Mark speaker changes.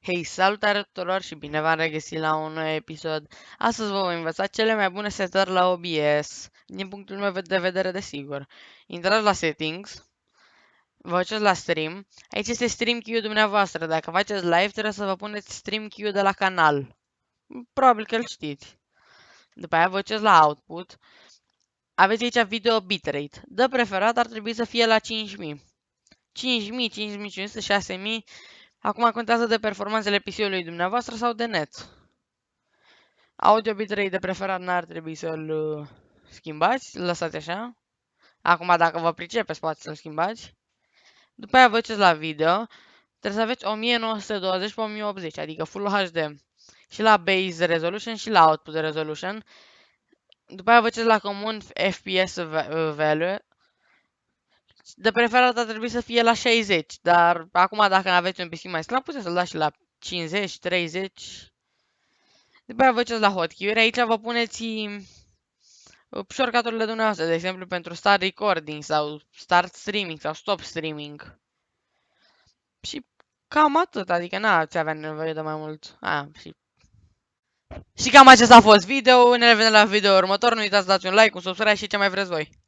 Speaker 1: Hei, salutare tuturor și bine v-am regăsit la un nou episod. Astăzi vă voi învăța cele mai bune setări la OBS, din punctul meu de vedere, desigur. Intrați la settings, vă duceți la stream. Aici este stream queue dumneavoastră. Dacă faceți live, trebuie să vă puneți stream queue de la canal. Probabil că îl știți. După aia vă duceți la output. Aveți aici video bitrate. De preferat ar trebui să fie la 5000. 5000, 5500, 6000. Acum contează de performanțele PC-ului dumneavoastră sau de net. Audio bitrate de preferat n-ar trebui să-l schimbați, îl lăsați așa. Acum dacă vă pricepeți poate să-l schimbați. După aia vă duceți la video. Trebuie să aveți 1920 pe 1080, adică Full HD. Și la Base Resolution și la Output Resolution. După aia vă duceți la Common FPS Value. De preferat ar trebui să fie la 60, dar acum dacă aveți un PC mai slab, puteți să-l dați și la 50, 30. După aia vă duceți la hotkey-uri, aici vă puneți shortcut-urile dumneavoastră, de exemplu pentru start recording sau start streaming sau stop streaming. Și cam atât, adică n-ați avea nevoie de mai mult. Și cam acesta a fost video, ne revedem la video următor, nu uitați să dați un like, un subscribe și ce mai vreți voi.